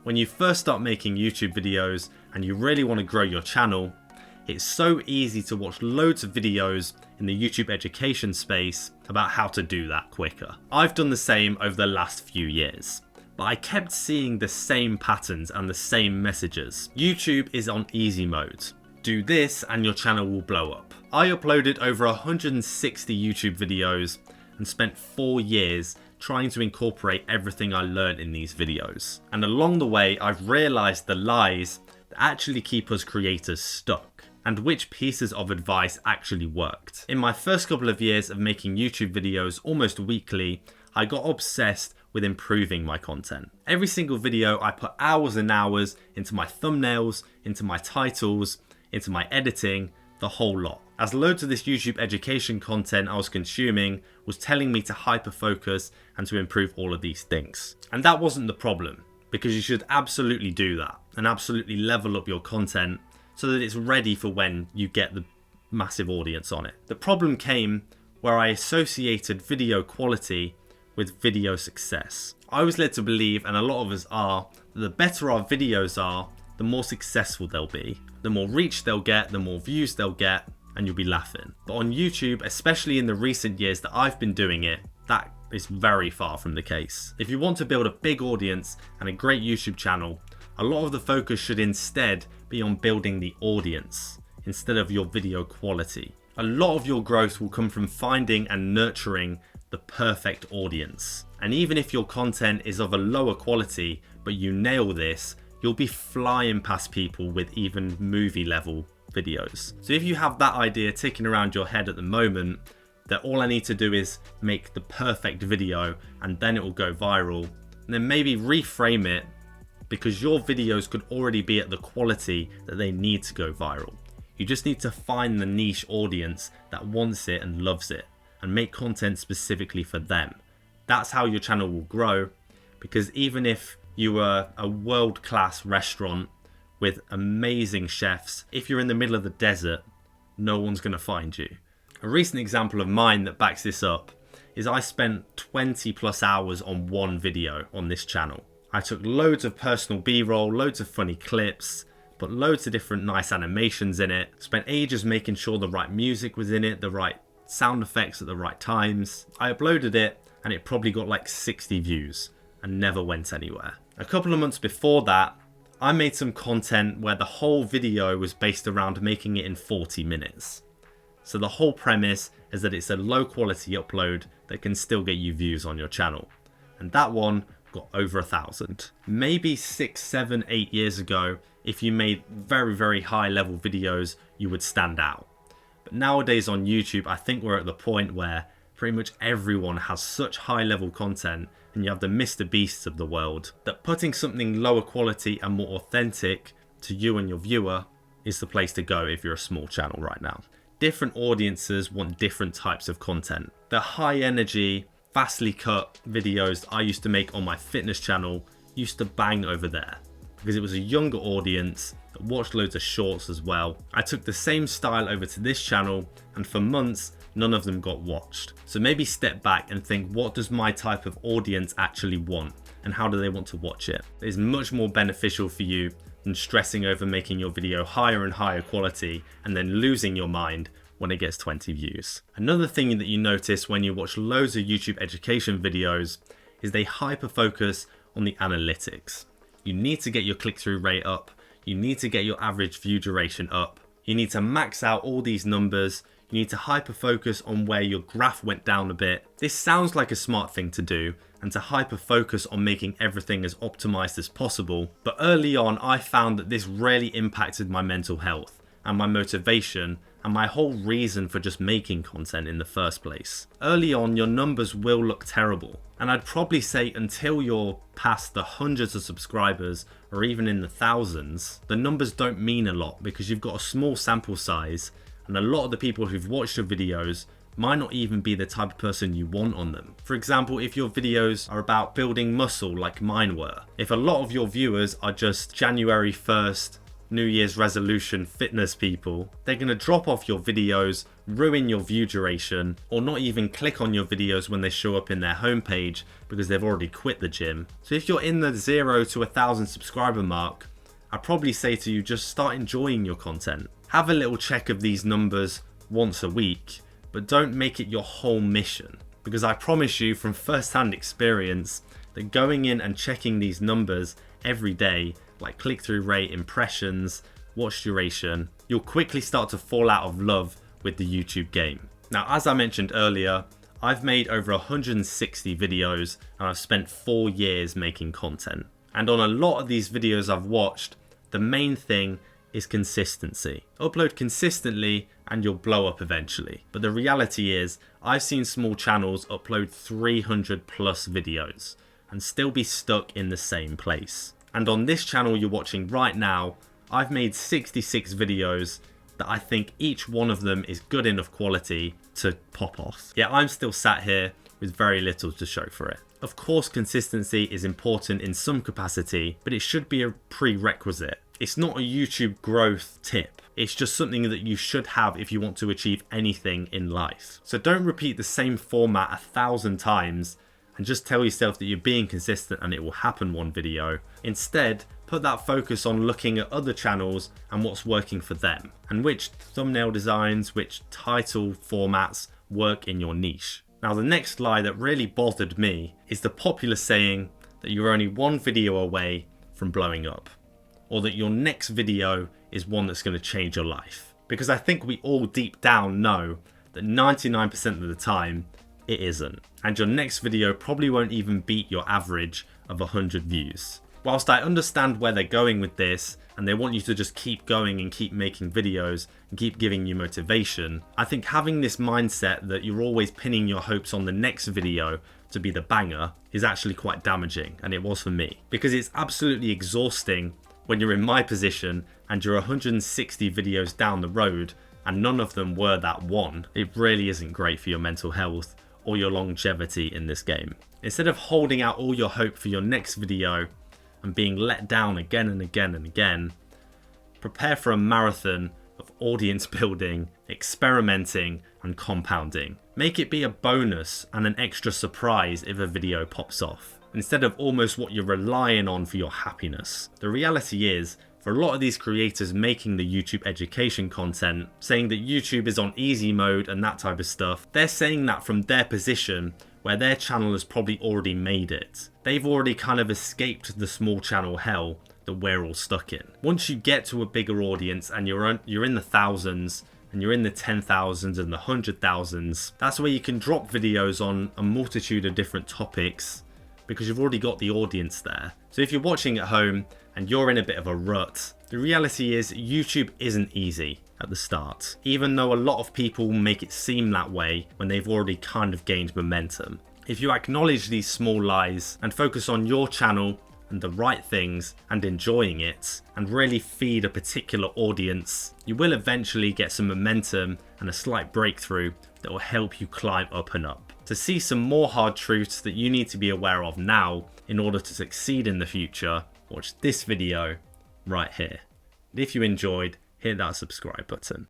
When you first start making YouTube videos and you really want to grow your channel, it's so easy to watch loads of videos in the YouTube education space about how to do that quicker. I've done the same over the last few years, but I kept seeing the same patterns and the same messages. YouTube is on easy mode. Do this and your channel will blow up. I uploaded over 160 YouTube videos and spent 4 years trying to incorporate everything I learned in these videos. And along the way, I've realized the lies that actually keep us creators stuck and which pieces of advice actually worked. In my first couple of years of making YouTube videos almost weekly, I got obsessed with improving my content. Every single video, I put hours and hours into my thumbnails, into my titles, into my editing, the whole lot. As loads of this YouTube education content I was consuming was telling me to hyper focus and to improve all of these things. And that wasn't the problem, because you should absolutely do that and absolutely level up your content so that it's ready for when you get the massive audience on it. The problem came where I associated video quality with video success. I was led to believe, and a lot of us are, that the better our videos are, the more successful they'll be. The more reach they'll get, the more views they'll get, and you'll be laughing. But on YouTube, especially in the recent years that I've been doing it, that is very far from the case. If you want to build a big audience and a great YouTube channel, a lot of the focus should instead be on building the audience instead of your video quality. A lot of your growth will come from finding and nurturing the perfect audience. And even if your content is of a lower quality, but you nail this, you'll be flying past people with even movie level videos. So if you have that idea ticking around your head at the moment, that all I need to do is make the perfect video and then it will go viral, and then maybe reframe it, because your videos could already be at the quality that they need to go viral. You just need to find the niche audience that wants it and loves it and make content specifically for them. That's how your channel will grow, because even if you were a world-class restaurant with amazing chefs, if you're in the middle of the desert, no one's going to find you. A recent example of mine that backs this up is I spent 20 plus hours on one video on this channel. I took loads of personal B-roll, loads of funny clips, put loads of different nice animations in it, spent ages making sure the right music was in it, the right sound effects at the right times. I uploaded it and it probably got like 60 views and never went anywhere. A couple of months before that, I made some content where the whole video was based around making it in 40 minutes. So the whole premise is that it's a low quality upload that can still get you views on your channel. And that one got over 1,000. Maybe 6, 7, 8 years ago, if you made very, very high level videos, you would stand out. But nowadays on YouTube, I think we're at the point where pretty much everyone has such high level content, and you have the Mr. Beasts of the world, that putting something lower quality and more authentic to you and your viewer is the place to go if you're a small channel right now. Different audiences want different types of content. The high energy, fastly cut videos I used to make on my fitness channel used to bang over there because it was a younger audience that watched loads of shorts as well. I took the same style over to this channel, and for months, none of them got watched. So maybe step back and think, what does my type of audience actually want and how do they want to watch it? It's much more beneficial for you than stressing over making your video higher and higher quality and then losing your mind when it gets 20 views. Another thing that you notice when you watch loads of YouTube education videos is they hyper focus on the analytics. You need to get your click-through rate up. You need to get your average view duration up. You need to max out all these numbers. You need to hyper focus on where your graph went down a bit. This sounds like a smart thing to do and to hyper focus on making everything as optimized as possible. But early on, I found that this really impacted my mental health and my motivation and my whole reason for just making content in the first place. Early on, your numbers will look terrible. And I'd probably say until you're past the hundreds of subscribers or even in the thousands, the numbers don't mean a lot because you've got a small sample size, and a lot of the people who've watched your videos might not even be the type of person you want on them. For example, if your videos are about building muscle like mine were, if a lot of your viewers are just January 1st New Year's resolution fitness people, they're going to drop off your videos, ruin your view duration, or not even click on your videos when they show up in their homepage because they've already quit the gym. So if you're in the 0 to 1,000 subscriber mark, I'd probably say to you, just start enjoying your content. Have a little check of these numbers once a week, but don't make it your whole mission. Because I promise you from first-hand experience that going in and checking these numbers every day, like click-through rate, impressions, watch duration, you'll quickly start to fall out of love with the YouTube game. Now, as I mentioned earlier, I've made over 160 videos and I've spent 4 years making content. And on a lot of these videos I've watched, the main thing is consistency. Upload consistently and you'll blow up eventually. But the reality is, I've seen small channels upload 300 plus videos and still be stuck in the same place. And on this channel you're watching right now, I've made 66 videos that I think each one of them is good enough quality to pop off. Yet I'm still sat here with very little to show for it. Of course, consistency is important in some capacity, but it should be a prerequisite. It's not a YouTube growth tip. It's just something that you should have if you want to achieve anything in life. So don't repeat the same format 1,000 times and just tell yourself that you're being consistent and it will happen one video. Instead, put that focus on looking at other channels and what's working for them, and which thumbnail designs, which title formats work in your niche. Now, the next lie that really bothered me is the popular saying that you're only one video away from blowing up, or that your next video is one that's going to change your life. Because I think we all deep down know that 99% of the time it isn't. And your next video probably won't even beat your average of 100 views. Whilst I understand where they're going with this, and they want you to just keep going and keep making videos and keep giving you motivation, I think having this mindset that you're always pinning your hopes on the next video to be the banger is actually quite damaging, and it was for me. Because it's absolutely exhausting when you're in my position and you're 160 videos down the road and none of them were that one. It really isn't great for your mental health or your longevity in this game. Instead of holding out all your hope for your next video and being let down again and again and again, prepare for a marathon of audience building, experimenting, and compounding. Make it be a bonus and an extra surprise if a video pops off, instead of almost what you're relying on for your happiness. The reality is, for a lot of these creators making the YouTube education content, saying that YouTube is on easy mode and that type of stuff, they're saying that from their position where their channel has probably already made it. They've already kind of escaped the small channel hell that we're all stuck in. Once you get to a bigger audience and you're in the thousands and you're in the 10,000s and the 100,000s, that's where you can drop videos on a multitude of different topics because you've already got the audience there. So if you're watching at home and you're in a bit of a rut, the reality is YouTube isn't easy at the start, even though a lot of people make it seem that way when they've already kind of gained momentum. If you acknowledge these small lies and focus on your channel and the right things and enjoying it and really feed a particular audience, you will eventually get some momentum and a slight breakthrough that will help you climb up and up. To see some more hard truths that you need to be aware of now in order to succeed in the future, watch this video right here. And if you enjoyed, hit that subscribe button.